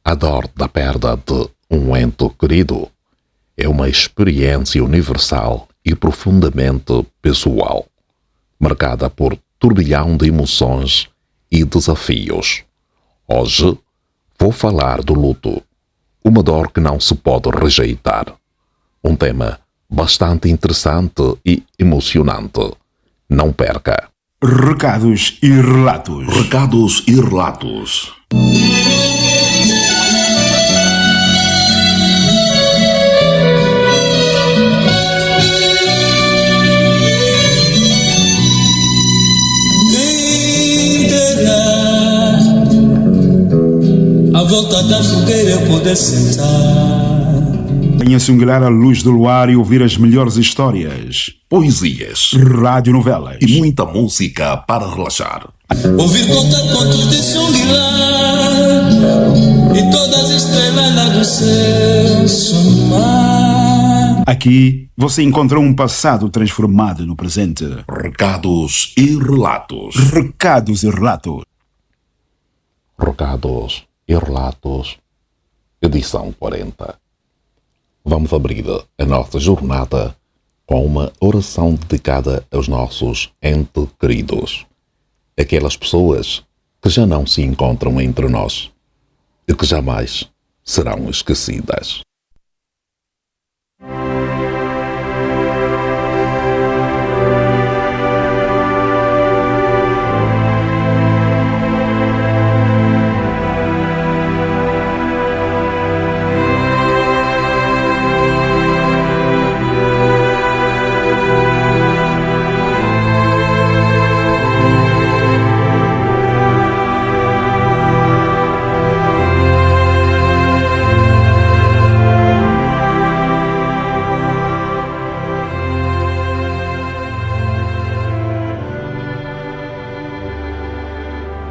A dor da perda de um ente querido é uma experiência universal e profundamente pessoal, marcada por turbilhão de emoções e desafios. Hoje vou falar do luto, uma dor que não se pode rejeitar. Um tema bastante interessante e emocionante. Não perca! Recados e relatos. Recados e relatos. Quem dera à volta da fogueira eu poder sentar. Venha singular a luz do luar e ouvir as melhores histórias, Poesias radionovelas e muita música para relaxar. Ouvir contar contos de Xunguilar e todas as estrelas lá do céu somar. Aqui você encontra um passado transformado no presente. Recados e relatos. Recados e relatos. Recados e relatos, edição 40. Vamos abrir a nossa jornada com uma oração dedicada aos nossos entes queridos, aquelas pessoas que já não se encontram entre nós e que jamais serão esquecidas.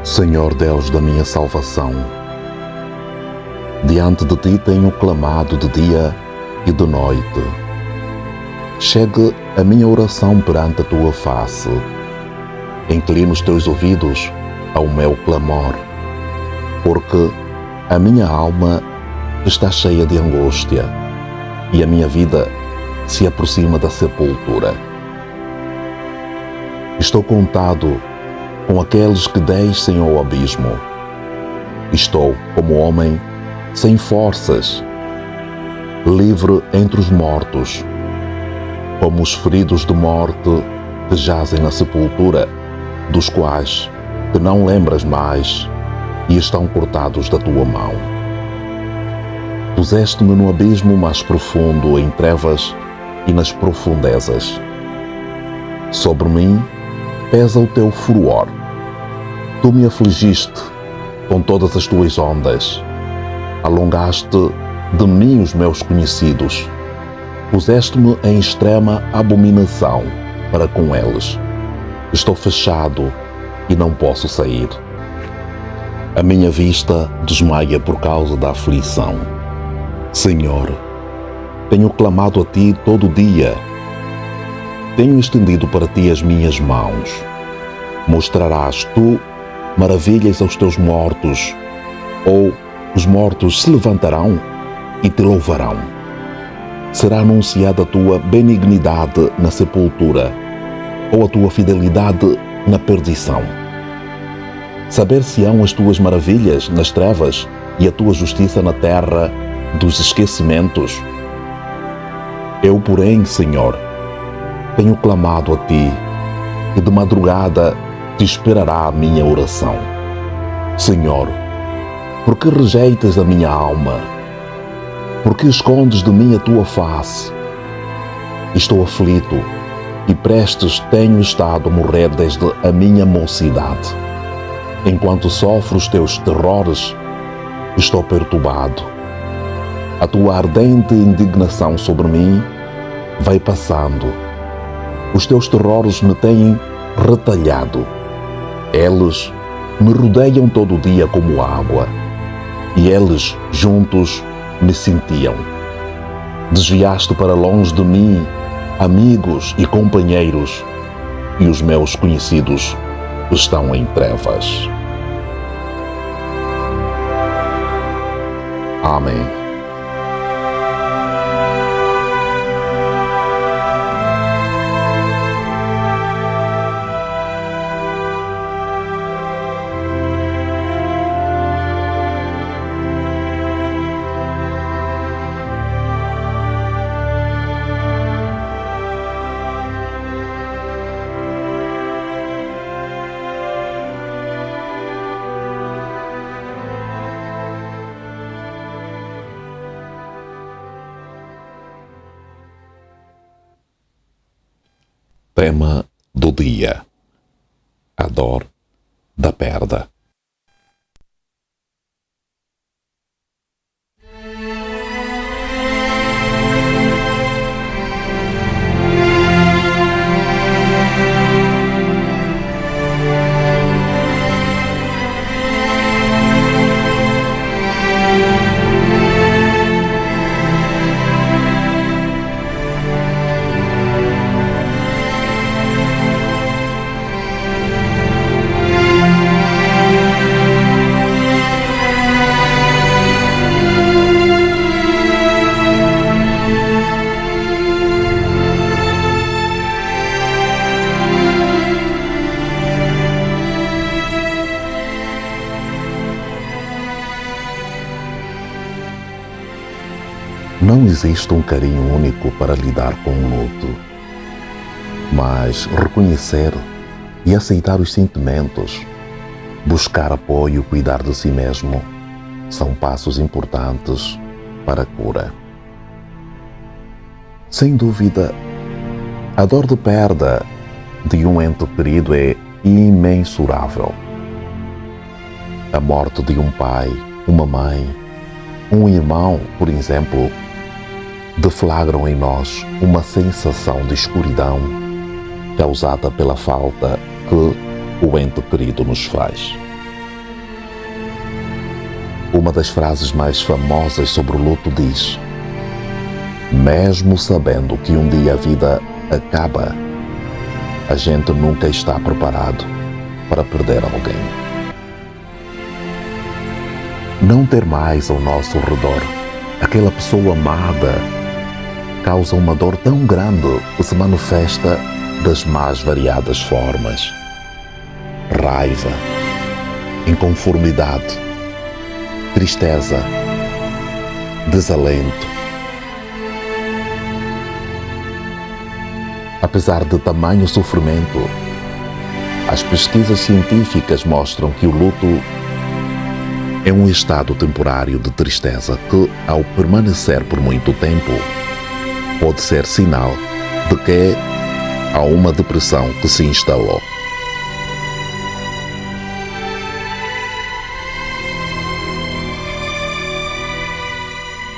Senhor Deus da minha salvação, diante de Ti tenho clamado de dia e de noite. Chegue a minha oração perante a Tua face. Inclina os Teus ouvidos ao meu clamor, porque a minha alma está cheia de angústia e a minha vida se aproxima da sepultura. Estou contado com aqueles que descem ao abismo. Estou como homem sem forças, livre entre os mortos, como os feridos de morte que jazem na sepultura, dos quais te não lembras mais e estão cortados da tua mão. Puseste-me no abismo mais profundo, em trevas e nas profundezas. Sobre mim pesa o teu furor. Tu me afligiste com todas as tuas ondas. Alongaste de mim os meus conhecidos. Puseste-me em extrema abominação para com eles. Estou fechado e não posso sair. A minha vista desmaia por causa da aflição. Senhor, tenho clamado a Ti todo dia. Tenho estendido para Ti as minhas mãos. Mostrarás Tu maravilhas aos Teus mortos, ou os mortos se levantarão e Te louvarão. Será anunciada a Tua benignidade na sepultura, ou a Tua fidelidade na perdição. Saber-se-ão as Tuas maravilhas nas trevas e a Tua justiça na terra dos esquecimentos. Eu, porém, Senhor, tenho clamado a Ti, e de madrugada Te esperará a minha oração. Senhor, por que rejeitas a minha alma? Por que escondes de mim a Tua face? Estou aflito e prestes tenho estado a morrer desde a minha mocidade. Enquanto sofro os Teus terrores, estou perturbado. A Tua ardente indignação sobre mim vai passando. Os Teus terrores me têm retalhado. Eles me rodeiam todo o dia como água, e eles juntos me cintiam. Desviaste para longe de mim amigos e companheiros, e os meus conhecidos estão em trevas. Amém. Tema do dia: a dor da perda. Não existe um carinho único para lidar com o luto, mas reconhecer e aceitar os sentimentos, buscar apoio e cuidar de si mesmo são passos importantes para a cura. Sem dúvida, a dor de perda de um ente querido é imensurável. A morte de um pai, uma mãe, um irmão, por exemplo, deflagram em nós uma sensação de escuridão causada pela falta que o ente querido nos faz. Uma das frases mais famosas sobre o luto diz: mesmo sabendo que um dia a vida acaba, a gente nunca está preparado para perder alguém. Não ter mais ao nosso redor aquela pessoa amada causa uma dor tão grande que se manifesta das mais variadas formas: raiva, inconformidade, tristeza, desalento. Apesar de tamanho sofrimento, as pesquisas científicas mostram que o luto é um estado temporário de tristeza que, ao permanecer por muito tempo, pode ser sinal de que há uma depressão que se instalou.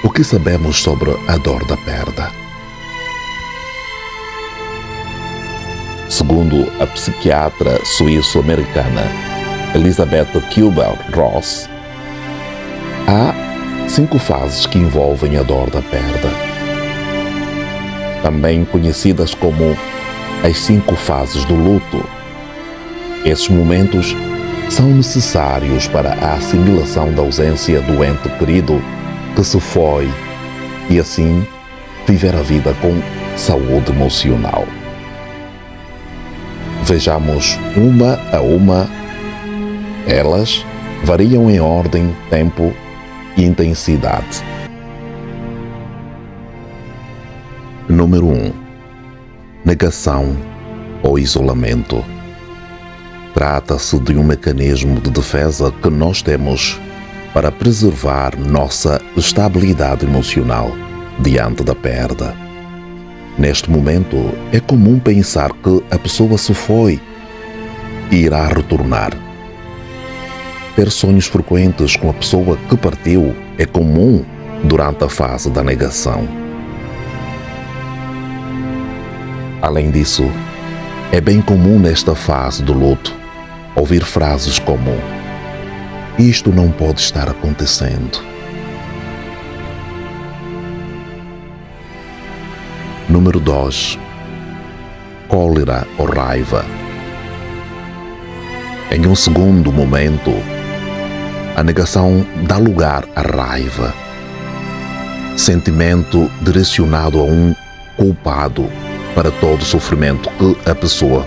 O que sabemos sobre a dor da perda? Segundo a psiquiatra suíço-americana Elizabeth Kubler-Ross, há 5 fases que envolvem a dor da perda, também conhecidas como as 5 fases do luto. Esses momentos são necessários para a assimilação da ausência do ente querido que se foi e, assim, viver a vida com saúde emocional. Vejamos uma a uma. Elas variam em ordem, tempo e intensidade. Número 1. Negação ou isolamento. Trata-se de um mecanismo de defesa que nós temos para preservar nossa estabilidade emocional diante da perda. Neste momento, é comum pensar que a pessoa se foi e irá retornar. Ter sonhos frequentes com a pessoa que partiu é comum durante a fase da negação. Além disso, é bem comum nesta fase do luto ouvir frases como: isto não pode estar acontecendo. Número 2. Cólera ou raiva. Em um segundo momento, a negação dá lugar à raiva sentimento direcionado a um culpado para todo o sofrimento que a pessoa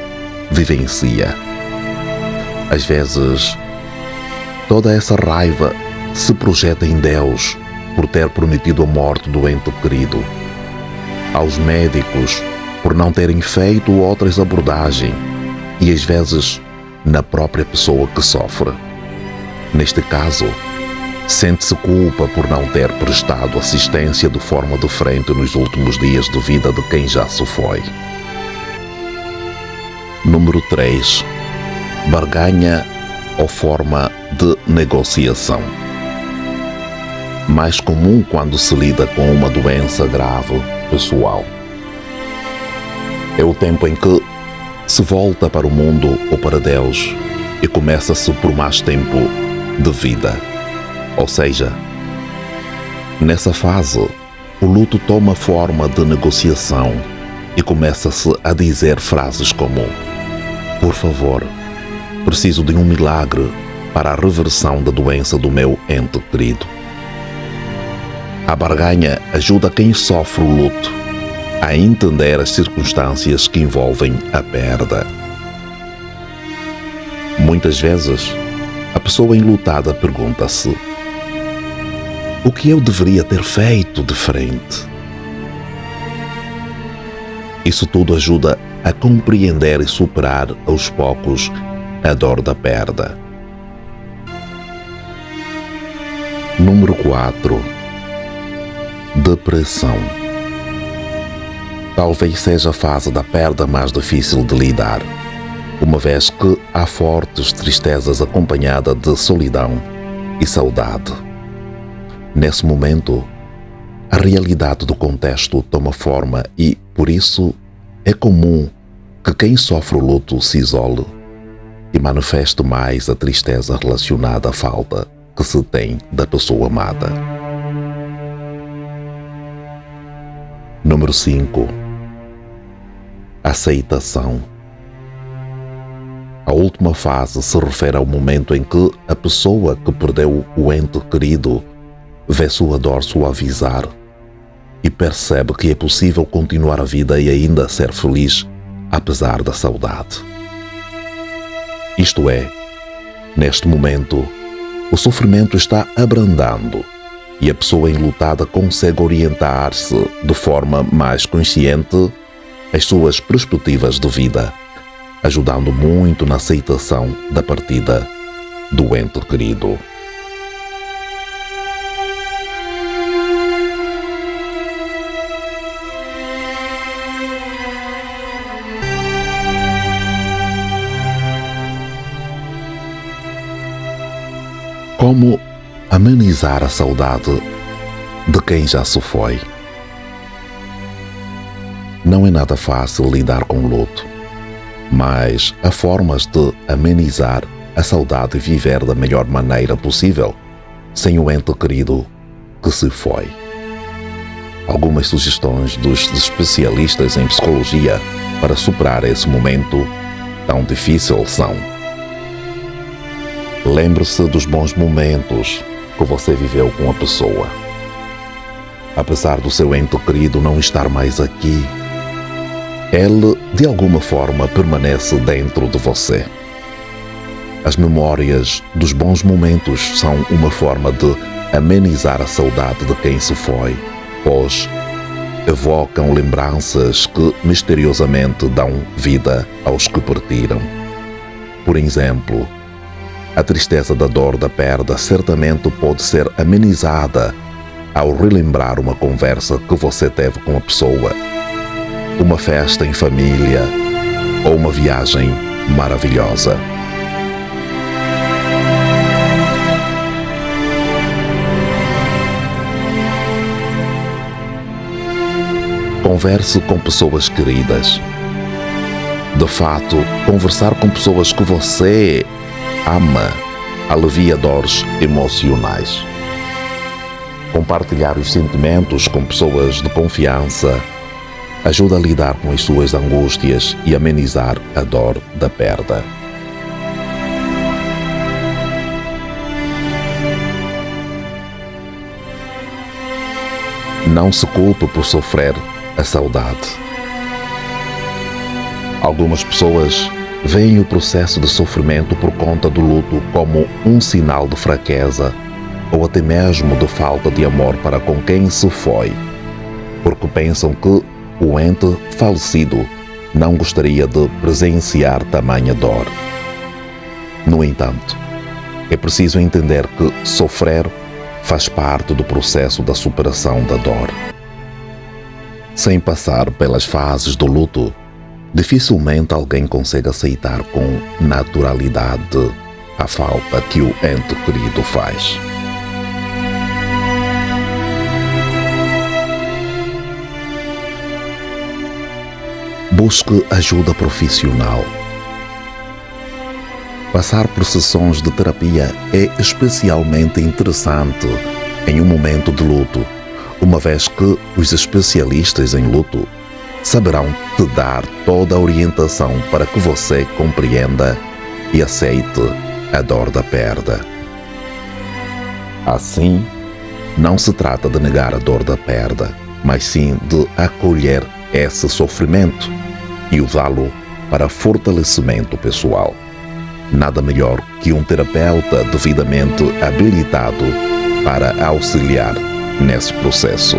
vivencia. Às vezes, toda essa raiva se projeta em Deus por ter permitido a morte do ente querido, aos médicos por não terem feito outras abordagens e às vezes na própria pessoa que sofre. Neste caso, sente-se culpa por não ter prestado assistência de forma diferente nos últimos dias de vida de quem já se foi. Número 3. Barganha ou forma de negociação. Mais comum quando se lida com uma doença grave pessoal. É o tempo em que se volta para o mundo ou para Deus e começa-se por mais tempo de vida. Ou seja, nessa fase, o luto toma forma de negociação e começa-se a dizer frases como: por favor, preciso de um milagre para a reversão da doença do meu ente querido. A barganha ajuda quem sofre o luto a entender as circunstâncias que envolvem a perda. Muitas vezes, a pessoa enlutada pergunta-se: o que eu deveria ter feito diferente? Isso tudo ajuda a compreender e superar aos poucos a dor da perda. Número 4. Depressão. Talvez seja a fase da perda mais difícil de lidar, uma vez que há fortes tristezas acompanhadas de solidão e saudade. Nesse momento, a realidade do contexto toma forma e, por isso, é comum que quem sofre o luto se isole e manifeste mais a tristeza relacionada à falta que se tem da pessoa amada. Número 5. Aceitação. A última fase se refere ao momento em que a pessoa que perdeu o ente querido vê sua dor suavizar e percebe que é possível continuar a vida e ainda ser feliz apesar da saudade. Isto é, neste momento, o sofrimento está abrandando e a pessoa enlutada consegue orientar-se de forma mais consciente as suas perspectivas de vida, ajudando muito na aceitação da partida do ente querido. Como amenizar a saudade de quem já se foi? Não é nada fácil lidar com o luto, mas há formas de amenizar a saudade e viver da melhor maneira possível sem o ente querido que se foi. Algumas sugestões dos especialistas em psicologia para superar esse momento tão difícil são: lembre-se dos bons momentos que você viveu com a pessoa. Apesar do seu ente querido não estar mais aqui, ele, de alguma forma, permanece dentro de você. As memórias dos bons momentos são uma forma de amenizar a saudade de quem se foi, pois evocam lembranças que misteriosamente dão vida aos que partiram. Por exemplo, a tristeza da dor da perda certamente pode ser amenizada ao relembrar uma conversa que você teve com a pessoa, uma festa em família ou uma viagem maravilhosa. Converse com pessoas queridas. De fato, conversar com pessoas que você ama alivia dores emocionais. Compartilhar os sentimentos com pessoas de confiança ajuda a lidar com as suas angústias e amenizar a dor da perda. não se culpe por sofrer a saudade. Algumas pessoas veem o processo de sofrimento por conta do luto como um sinal de fraqueza ou até mesmo de falta de amor para com quem se foi, porque pensam que o ente falecido não gostaria de presenciar tamanha dor. No entanto, é preciso entender que sofrer faz parte do processo da superação da dor. Sem passar pelas fases do luto, dificilmente alguém consegue aceitar com naturalidade a falta que o ente querido faz. Busque ajuda profissional. Passar por sessões de terapia é especialmente interessante em um momento de luto, uma vez que os especialistas em luto saberão te dar toda a orientação para que você compreenda e aceite a dor da perda. Assim, não se trata de negar a dor da perda, mas sim de acolher esse sofrimento e usá-lo para fortalecimento pessoal. Nada melhor que um terapeuta devidamente habilitado para auxiliar nesse processo.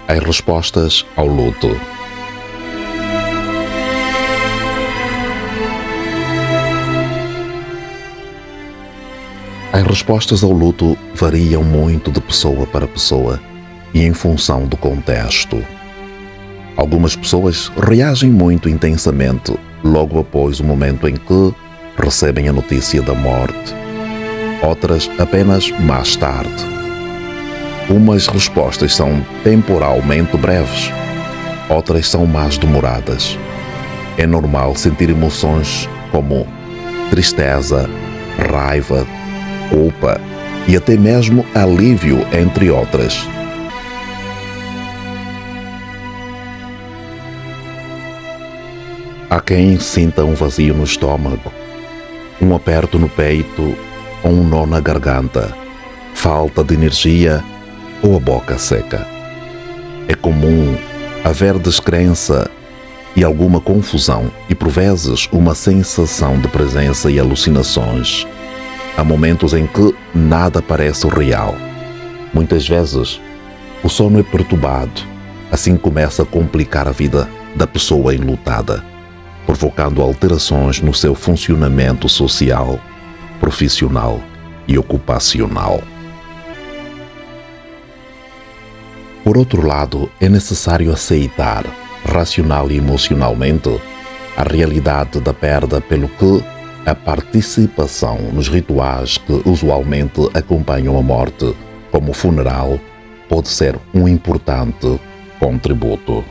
As respostas ao luto. As respostas ao luto variam muito de pessoa para pessoa e em função do contexto. Algumas pessoas reagem muito intensamente logo após o momento em que recebem a notícia da morte. Outras apenas mais tarde. Umas respostas são temporalmente breves, outras são mais demoradas. É normal sentir emoções como tristeza, raiva, culpa e até mesmo alívio, entre outras. Há quem sinta um vazio no estômago, um aperto no peito ou um nó na garganta, falta de energia ou a boca seca. É comum haver descrença e alguma confusão e, por vezes, uma sensação de presença e alucinações. Há momentos em que nada parece real. Muitas vezes, o sono é perturbado. Assim começa a complicar a vida da pessoa enlutada, provocando alterações no seu funcionamento social, profissional e ocupacional. Por outro lado, é necessário aceitar, racional e emocionalmente, a realidade da perda, pelo que a participação nos rituais que usualmente acompanham a morte, como o funeral, pode ser um importante contributo.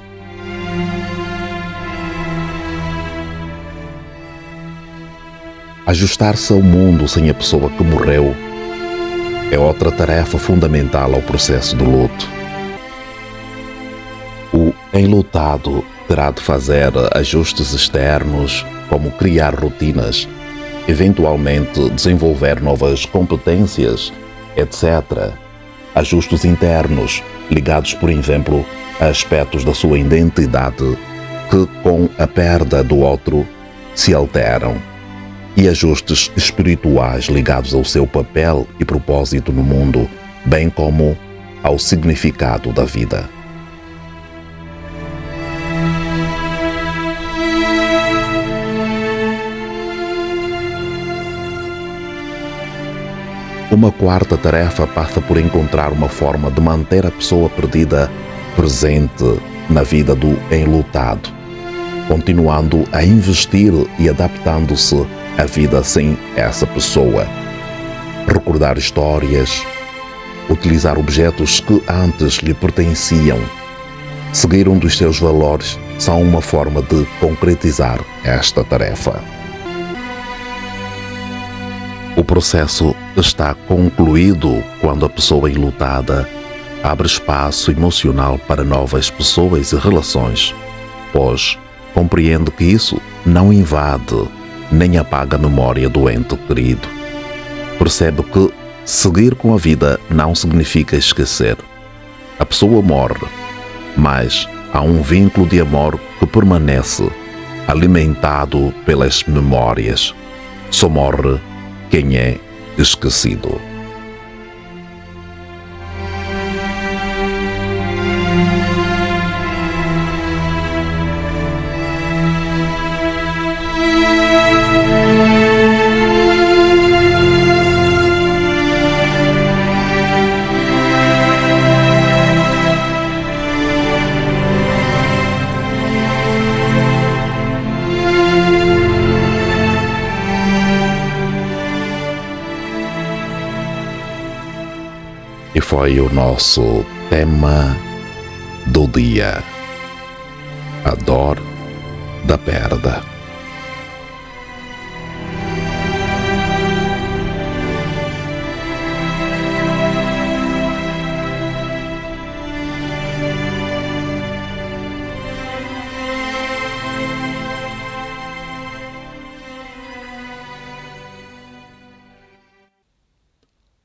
Ajustar-se ao mundo sem a pessoa que morreu é outra tarefa fundamental ao processo do luto. O enlutado terá de fazer ajustes externos, como criar rotinas, eventualmente desenvolver novas competências, etc. Ajustes internos, ligados, por exemplo, a aspectos da sua identidade que, com a perda do outro, se alteram. E ajustes espirituais ligados ao seu papel e propósito no mundo, bem como ao significado da vida. Uma quarta tarefa passa por encontrar uma forma de manter a pessoa perdida presente na vida do enlutado, continuando a investir e adaptando-se à vida sem essa pessoa. Recordar histórias, utilizar objetos que antes lhe pertenciam, seguir um dos seus valores são uma forma de concretizar esta tarefa. O processo está concluído quando a pessoa enlutada abre espaço emocional para novas pessoas e relações, pois compreende que isso não invade nem apaga a memória do ente querido. Percebe que seguir com a vida não significa esquecer. A pessoa morre, mas há um vínculo de amor que permanece, alimentado pelas memórias. Só morre quem é esquecido. E foi o nosso tema do dia: a dor da perda.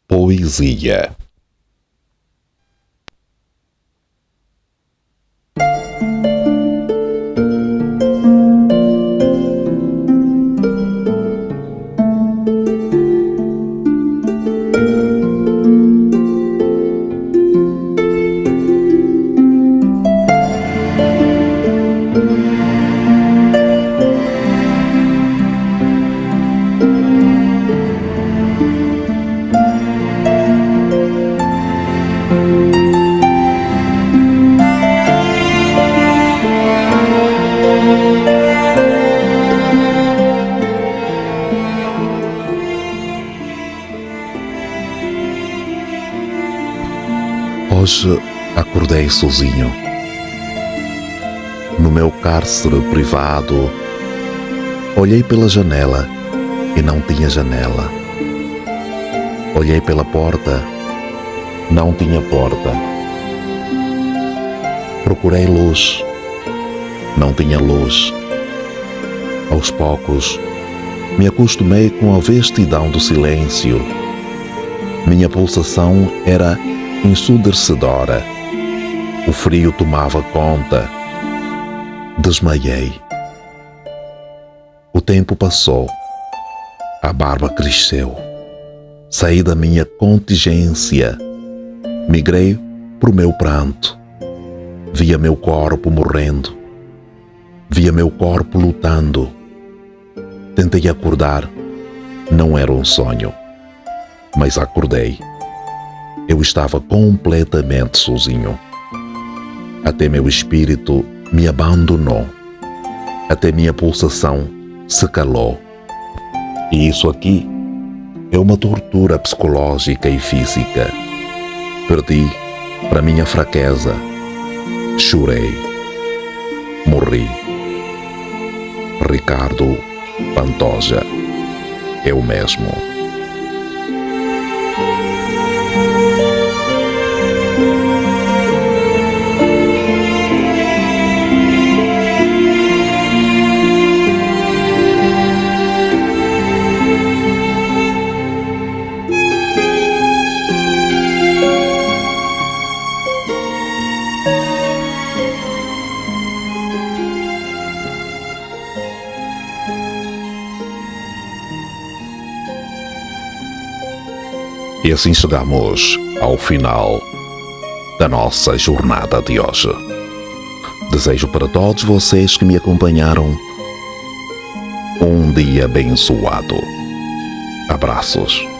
Poesia. Hoje acordei sozinho. No meu cárcere privado, olhei pela janela e não tinha janela. Olhei pela porta, não tinha porta. Procurei luz, não tinha luz. Aos poucos, me acostumei com a vastidão do silêncio. Minha pulsação era ensurdecedora. O frio tomava conta. Desmaiei. O tempo passou. A barba cresceu. Saí da minha contingência. Migrei para o meu pranto. Via meu corpo morrendo. Via meu corpo lutando. Tentei acordar. Não era um sonho. Mas acordei. Eu estava completamente sozinho. Até meu espírito me abandonou. Até minha pulsação se calou. E isso aqui é uma tortura psicológica e física. Perdi para minha fraqueza. Chorei. Morri. Ricardo Pantoja. Eu mesmo. E assim chegamos ao final da nossa jornada de hoje. Desejo para todos vocês que me acompanharam um dia abençoado. Abraços.